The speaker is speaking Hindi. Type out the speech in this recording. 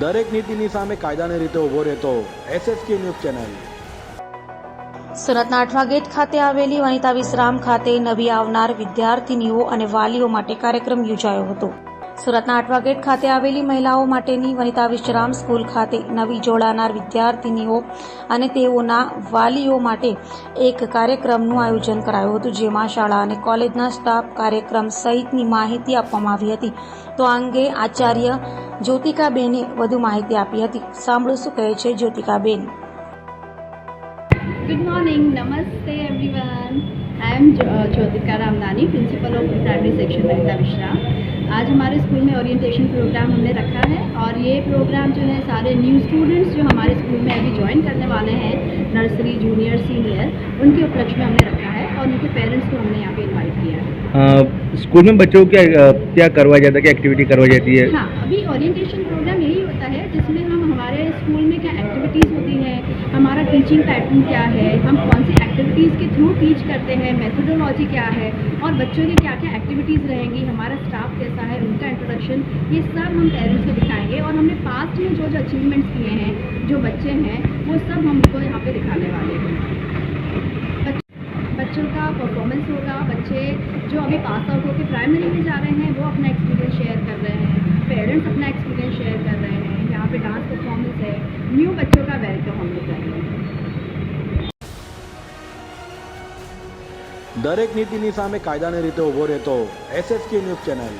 દરેક નીતિની સામે કાયદાની રીતે ઊભો રહેતો SSK ન્યૂઝ ચેનલ. સુરતના અઠવા ગેટ ખાતે આવેલી વનિતા વિશ્રામ ખાતે નવી આવનાર વિદ્યાર્થીનીઓ અને વાલીઓ માટે કાર્યક્રમ યોજાયો હતો. સુરતના અઠવા ગેટ ખાતે આવેલી મહિલાઓ માટેની વનિતા વિશ્રામ સ્કૂલ ખાતે નવી જોડાનાર વિદ્યાર્થીનીઓ અને તેઓના વાલીઓ માટે એક કાર્યક્રમનું આયોજન કરાયું હતું, જેમાં શાળા અને કોલેજના સ્ટાફ કાર્યક્રમ સહિતની માહિતી આપવામાં આવી હતી. તો આ અંગે આચાર્ય જ્યોતિકાબેને વધુ માહિતી આપી હતી. સાંભળો શું કહે છે જ્યોતિકાબેન. Good morning, Namaste everyone. I am Jyotika Ramnani, principal of primary section Vanita Vishram. आज हमारे स्कूल में ओरिएंटेशन प्रोग्राम हमने रखा है और ये प्रोग्राम जो है सारे न्यू स्टूडेंट्स जो हमारे स्कूल में अभी ज्वाइन करने वाले हैं, नर्सरी, जूनियर, सीनियर, उनके उपलक्ष्य में हमने रखा है और उनके पेरेंट्स को हमने यहाँ पे इन्वाइट किया है. स्कूल में बच्चों को क्या करवाया जाता है, क्या एक्टिविटी करवाई जाती है? हाँ, अभी ओरिएंटेशन प्रोग्राम यही होता है जिसमें हम हमारे स्कूल में क्या एक्टिविटीज़ होती हैं, हमारा टीचिंग पैटर्न क्या है, हम कौन सी एक्टिविटीज़ के थ्रू टीच करते हैं, मेथोडोलॉजी क्या है और बच्चों की क्या क्या एक्टिविटीज़ रहेंगी, हमारा स्टाफ कैसा है, उनका इंट्रोडक्शन, ये सब हम पेरेंट्स को दिखाएंगे. और हमने पास्ट में जो जो अचीवमेंट्स किए हैं, जो बच्चे हैं, वो सब हम उनको यहाँ पे दिखाने वाले हैं. बच्चों का परफॉर्मेंस होगा, बच्चे जो अभी पास आउट होकर प्राइमरी में जा रहे हैं वो अपना एक्सपीरियंस शेयर कर रहे हैं, पेरेंट्स अपना एक्सपीरियंस शेयर कर रहे हैं. यहाँ पे डांस परफॉर्मेंस है, न्यू बच्चों का वेलकम हम लोग कर रहे हैं. દરેક નીતિની સામે કાયદાની રીતે ઊભો રહેતો SSK ન્યૂઝ ચેનલ.